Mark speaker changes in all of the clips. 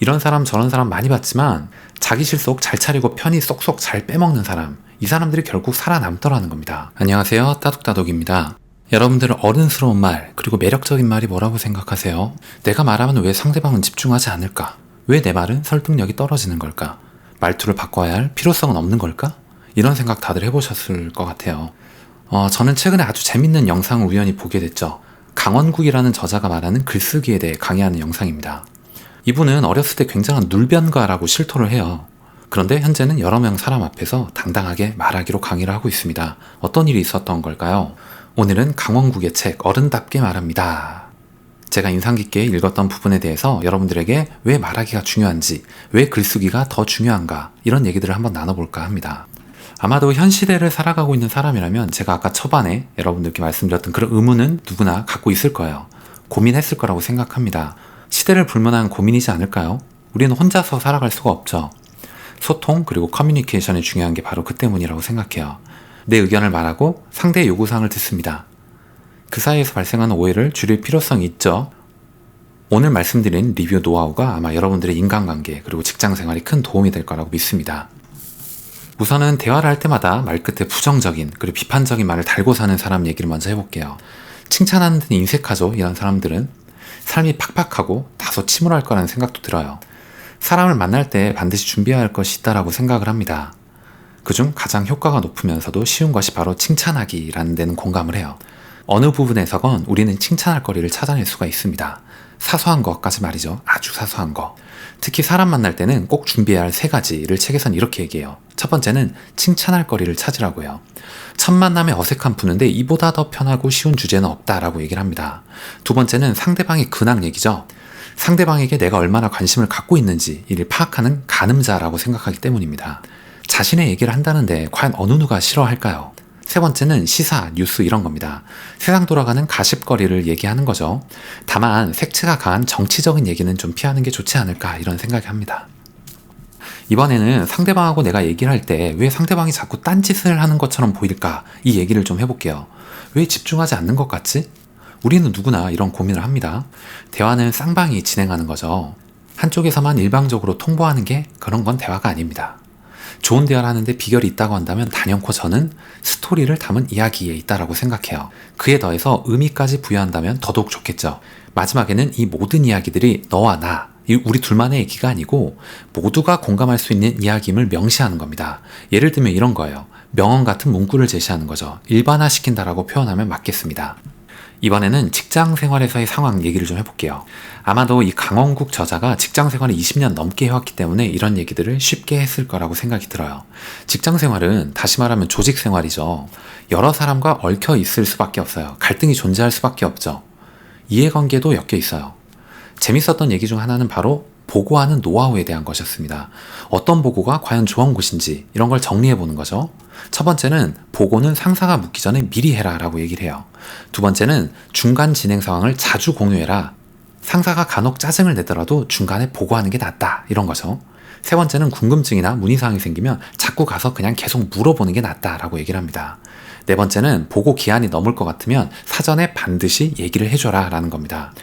Speaker 1: 이런 사람 저런 사람 많이 봤지만 자기 실속 잘 차리고 편히 쏙쏙 잘 빼먹는 사람, 이 사람들이 결국 살아남더라는 겁니다. 안녕하세요, 따독따독입니다. 여러분들은 어른스러운 말, 그리고 매력적인 말이 뭐라고 생각하세요? 내가 말하면 왜 상대방은 집중하지 않을까? 왜 내 말은 설득력이 떨어지는 걸까? 말투를 바꿔야 할 필요성은 없는 걸까? 이런 생각 다들 해보셨을 것 같아요. 저는 최근에 아주 재밌는 영상을 우연히 보게 됐죠. 강원국이라는 저자가 말하는 글쓰기에 대해 강의하는 영상입니다. 이분은 어렸을 때 굉장한 눌변가라고 실토를 해요. 그런데 현재는 여러 명 사람 앞에서 당당하게 말하기로 강의를 하고 있습니다. 어떤 일이 있었던 걸까요? 오늘은 강원국의 책 어른답게 말합니다. 제가 인상 깊게 읽었던 부분에 대해서 여러분들에게 왜 말하기가 중요한지, 왜 글쓰기가 더 중요한가, 이런 얘기들을 한번 나눠볼까 합니다. 아마도 현 시대를 살아가고 있는 사람이라면 제가 아까 초반에 여러분들께 말씀드렸던 그런 의문은 누구나 갖고 있을 거예요. 고민했을 거라고 생각합니다. 시대를 불문한 고민이지 않을까요? 우리는 혼자서 살아갈 수가 없죠. 소통 그리고 커뮤니케이션이 중요한 게 바로 그 때문이라고 생각해요. 내 의견을 말하고 상대의 요구사항을 듣습니다. 그 사이에서 발생하는 오해를 줄일 필요성이 있죠. 오늘 말씀드린 리뷰 노하우가 아마 여러분들의 인간관계 그리고 직장생활에 큰 도움이 될 거라고 믿습니다. 우선은 대화를 할 때마다 말끝에 부정적인 그리고 비판적인 말을 달고 사는 사람 얘기를 먼저 해볼게요. 칭찬하는 데는 인색하죠. 이런 사람들은 삶이 팍팍하고 다소 침울할 거라는 생각도 들어요. 사람을 만날 때 반드시 준비해야 할 것이 있다라고 생각을 합니다. 그중 가장 효과가 높으면서도 쉬운 것이 바로 칭찬하기라는 데는 공감을 해요. 어느 부분에서건 우리는 칭찬할 거리를 찾아낼 수가 있습니다. 사소한 것까지 말이죠. 아주 사소한 거. 특히 사람 만날 때는 꼭 준비해야 할 3가지를 책에선 이렇게 얘기해요. 첫 번째는 칭찬할 거리를 찾으라고 해요. 첫 만남에 어색함 푸는데 이보다 더 편하고 쉬운 주제는 없다라고 얘기를 합니다. 두 번째는 상대방의 근황 얘기죠. 상대방에게 내가 얼마나 관심을 갖고 있는지 이를 파악하는 가늠자라고 생각하기 때문입니다. 자신의 얘기를 한다는데 과연 어느 누가 싫어할까요? 세 번째는 시사, 뉴스 이런 겁니다. 세상 돌아가는 가십거리를 얘기하는 거죠. 다만 색채가 강한 정치적인 얘기는 좀 피하는 게 좋지 않을까 이런 생각이 합니다. 이번에는 상대방하고 내가 얘기를 할 때 왜 상대방이 자꾸 딴짓을 하는 것처럼 보일까 이 얘기를 좀 해볼게요. 왜 집중하지 않는 것 같지? 우리는 누구나 이런 고민을 합니다. 대화는 쌍방이 진행하는 거죠. 한쪽에서만 일방적으로 통보하는 게 그런 건 대화가 아닙니다. 좋은 대화를 하는데 비결이 있다고 한다면 단연코 저는 스토리를 담은 이야기에 있다라고 생각해요. 그에 더해서 의미까지 부여한다면 더더욱 좋겠죠. 마지막에는 이 모든 이야기들이 너와 나, 우리 둘만의 얘기가 아니고 모두가 공감할 수 있는 이야기임을 명시하는 겁니다. 예를 들면 이런 거예요. 명언 같은 문구를 제시하는 거죠. 일반화시킨다라고 표현하면 맞겠습니다. 이번에는 직장 생활에서의 상황 얘기를 좀 해볼게요. 아마도 이 강원국 저자가 직장 생활을 20년 넘게 해왔기 때문에 이런 얘기들을 쉽게 했을 거라고 생각이 들어요. 직장 생활은 다시 말하면 조직 생활이죠. 여러 사람과 얽혀 있을 수밖에 없어요. 갈등이 존재할 수밖에 없죠. 이해관계도 엮여 있어요. 재밌었던 얘기 중 하나는 바로 보고하는 노하우에 대한 것이었습니다. 어떤 보고가 과연 좋은 것인지 이런 걸 정리해보는 거죠. 첫 번째는 보고는 상사가 묻기 전에 미리 해라 라고 얘기를 해요. 두 번째는 중간 진행 상황을 자주 공유해라. 상사가 간혹 짜증을 내더라도 중간에 보고하는 게 낫다 이런 거죠. 세 번째는 궁금증이나 문의사항이 생기면 자꾸 가서 그냥 계속 물어보는 게 낫다라고 얘기를 합니다. 네 번째는 보고 기한이 넘을 것 같으면 사전에 반드시 얘기를 해줘라 라는 겁니다.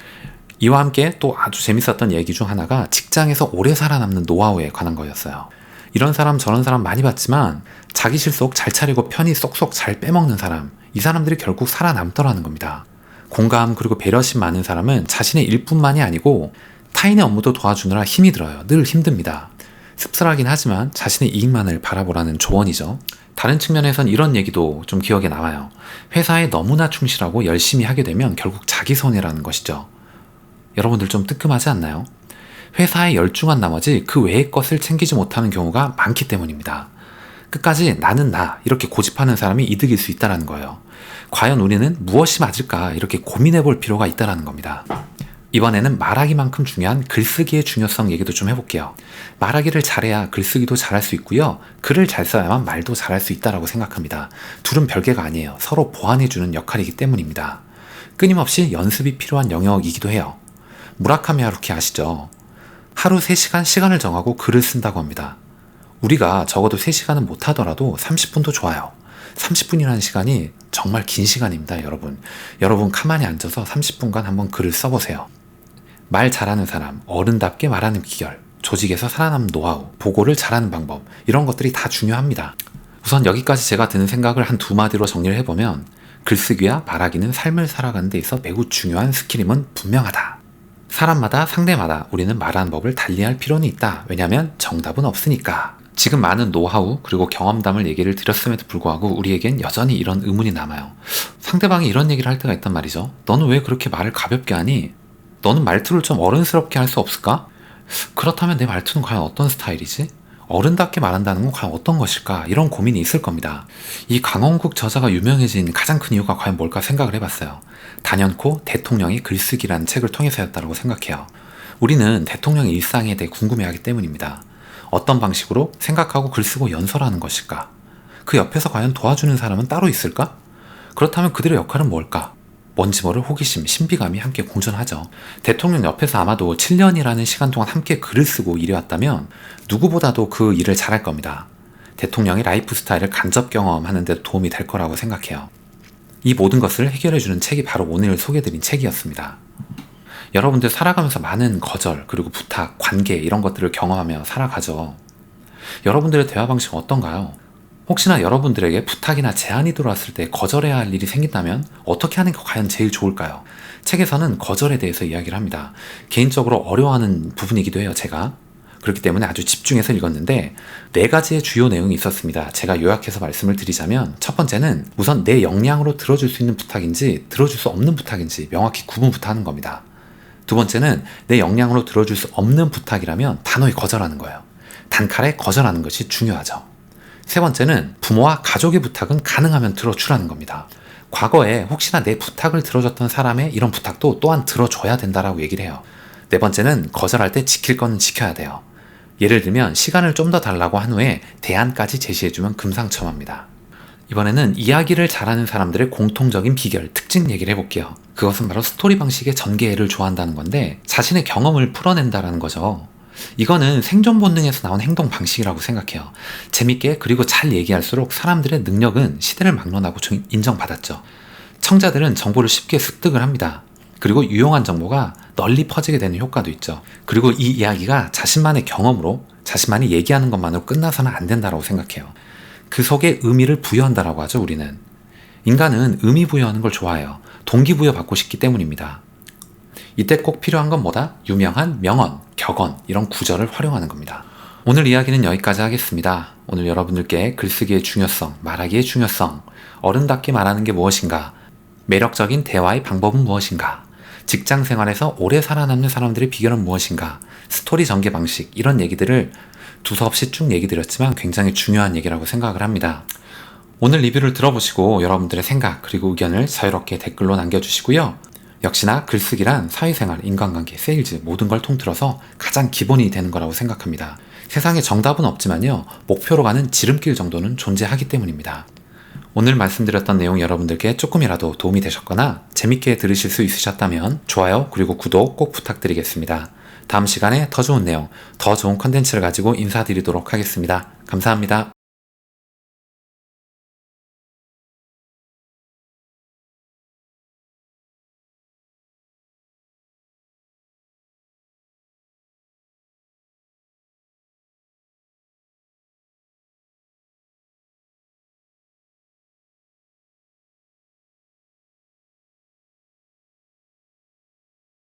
Speaker 1: 이와 함께 또 아주 재밌었던 얘기 중 하나가 직장에서 오래 살아남는 노하우에 관한 거였어요. 이런 사람 저런 사람 많이 봤지만 자기 실속 잘 차리고 편히 쏙쏙 잘 빼먹는 사람, 이 사람들이 결국 살아남더라는 겁니다. 공감 그리고 배려심 많은 사람은 자신의 일뿐만이 아니고 타인의 업무도 도와주느라 힘이 들어요. 늘 힘듭니다. 씁쓸하긴 하지만 자신의 이익만을 바라보라는 조언이죠. 다른 측면에선 이런 얘기도 좀 기억에 남아요. 회사에 너무나 충실하고 열심히 하게 되면 결국 자기 손해라는 것이죠. 여러분들 좀 뜨끔하지 않나요? 회사에 열중한 나머지 그 외의 것을 챙기지 못하는 경우가 많기 때문입니다. 끝까지 나는 나 이렇게 고집하는 사람이 이득일 수 있다는 거예요. 과연 우리는 무엇이 맞을까 이렇게 고민해 볼 필요가 있다는 겁니다. 이번에는 말하기만큼 중요한 글쓰기의 중요성 얘기도 좀 해볼게요. 말하기를 잘해야 글쓰기도 잘할 수 있고요. 글을 잘 써야만 말도 잘할 수 있다고 생각합니다. 둘은 별개가 아니에요. 서로 보완해주는 역할이기 때문입니다. 끊임없이 연습이 필요한 영역이기도 해요. 무라카미 하루키 아시죠? 하루 3시간 시간을 정하고 글을 쓴다고 합니다. 우리가 적어도 3시간은 못하더라도 30분도 좋아요. 30분이라는 시간이 정말 긴 시간입니다, 여러분. 여러분 가만히 앉아서 30분간 한번 글을 써보세요. 말 잘하는 사람, 어른답게 말하는 비결. 조직에서 살아남는 노하우, 보고를 잘하는 방법, 이런 것들이 다 중요합니다. 우선 여기까지 제가 드는 생각을 한 두 마디로 정리를 해보면, 글쓰기와 말하기는 삶을 살아가는 데 있어 매우 중요한 스킬임은 분명하다. 사람마다, 상대마다 우리는 말하는 법을 달리할 필요는 있다. 왜냐하면 정답은 없으니까. 지금 많은 노하우 그리고 경험담을 얘기를 드렸음에도 불구하고 우리에겐 여전히 이런 의문이 남아요. 상대방이 이런 얘기를 할 때가 있단 말이죠. 너는 왜 그렇게 말을 가볍게 하니? 너는 말투를 좀 어른스럽게 할 수 없을까? 그렇다면 내 말투는 과연 어떤 스타일이지? 어른답게 말한다는 건 과연 어떤 것일까? 이런 고민이 있을 겁니다. 이 강원국 저자가 유명해진 가장 큰 이유가 과연 뭘까 생각을 해봤어요. 단연코 대통령이 글쓰기라는 책을 통해서였다고 생각해요. 우리는 대통령의 일상에 대해 궁금해하기 때문입니다. 어떤 방식으로 생각하고 글쓰고 연설하는 것일까? 그 옆에서 과연 도와주는 사람은 따로 있을까? 그렇다면 그들의 역할은 뭘까? 뭔지 모를 호기심, 신비감이 함께 공존하죠. 대통령 옆에서 아마도 7년이라는 시간 동안 함께 글을 쓰고 일해왔다면 누구보다도 그 일을 잘할 겁니다. 대통령의 라이프 스타일을 간접 경험하는 데 도움이 될 거라고 생각해요. 이 모든 것을 해결해주는 책이 바로 오늘 소개해드린 책이었습니다. 여러분들 살아가면서 많은 거절, 그리고 부탁, 관계 이런 것들을 경험하며 살아가죠. 여러분들의 대화 방식은 어떤가요? 혹시나 여러분들에게 부탁이나 제안이 들어왔을 때 거절해야 할 일이 생긴다면 어떻게 하는 게 과연 제일 좋을까요? 책에서는 거절에 대해서 이야기를 합니다. 개인적으로 어려워하는 부분이기도 해요, 제가. 그렇기 때문에 아주 집중해서 읽었는데 4가지의 주요 내용이 있었습니다. 제가 요약해서 말씀을 드리자면, 첫 번째는 우선 내 역량으로 들어줄 수 있는 부탁인지 들어줄 수 없는 부탁인지 명확히 구분부터 하는 겁니다. 두 번째는 내 역량으로 들어줄 수 없는 부탁이라면 단호히 거절하는 거예요. 단칼에 거절하는 것이 중요하죠. 세 번째는 부모와 가족의 부탁은 가능하면 들어주라는 겁니다. 과거에 혹시나 내 부탁을 들어줬던 사람의 이런 부탁도 또한 들어줘야 된다라고 얘기를 해요. 네 번째는 거절할 때 지킬 건 지켜야 돼요. 예를 들면 시간을 좀 더 달라고 한 후에 대안까지 제시해주면 금상첨화입니다. 이번에는 이야기를 잘하는 사람들의 공통적인 비결, 특징 얘기를 해볼게요. 그것은 바로 스토리 방식의 전개를 좋아한다는 건데, 자신의 경험을 풀어낸다라는 거죠. 이거는 생존 본능에서 나온 행동 방식이라고 생각해요. 재밌게 그리고 잘 얘기할수록 사람들의 능력은 시대를 막론하고 인정받았죠. 청자들은 정보를 쉽게 습득을 합니다. 그리고 유용한 정보가 널리 퍼지게 되는 효과도 있죠. 그리고 이 이야기가 자신만의 경험으로 자신만이 얘기하는 것만으로 끝나서는 안 된다고 생각해요. 그 속에 의미를 부여한다라고 하죠, 우리는. 인간은 의미 부여하는 걸 좋아해요. 동기부여 받고 싶기 때문입니다. 이때 꼭 필요한 건 뭐다? 유명한 명언, 격언, 이런 구절을 활용하는 겁니다. 오늘 이야기는 여기까지 하겠습니다. 오늘 여러분들께 글쓰기의 중요성, 말하기의 중요성, 어른답게 말하는 게 무엇인가, 매력적인 대화의 방법은 무엇인가, 직장 생활에서 오래 살아남는 사람들의 비결은 무엇인가, 스토리 전개 방식, 이런 얘기들을 두서없이 쭉 얘기 드렸지만 굉장히 중요한 얘기라고 생각을 합니다. 오늘 리뷰를 들어보시고 여러분들의 생각 그리고 의견을 자유롭게 댓글로 남겨주시고요. 역시나 글쓰기란 사회생활, 인간관계, 세일즈 모든 걸 통틀어서 가장 기본이 되는 거라고 생각합니다. 세상에 정답은 없지만요, 목표로 가는 지름길 정도는 존재하기 때문입니다. 오늘 말씀드렸던 내용 여러분들께 조금이라도 도움이 되셨거나 재밌게 들으실 수 있으셨다면 좋아요 그리고 구독 꼭 부탁드리겠습니다. 다음 시간에 더 좋은 내용, 더 좋은 컨텐츠를 가지고 인사드리도록 하겠습니다. 감사합니다.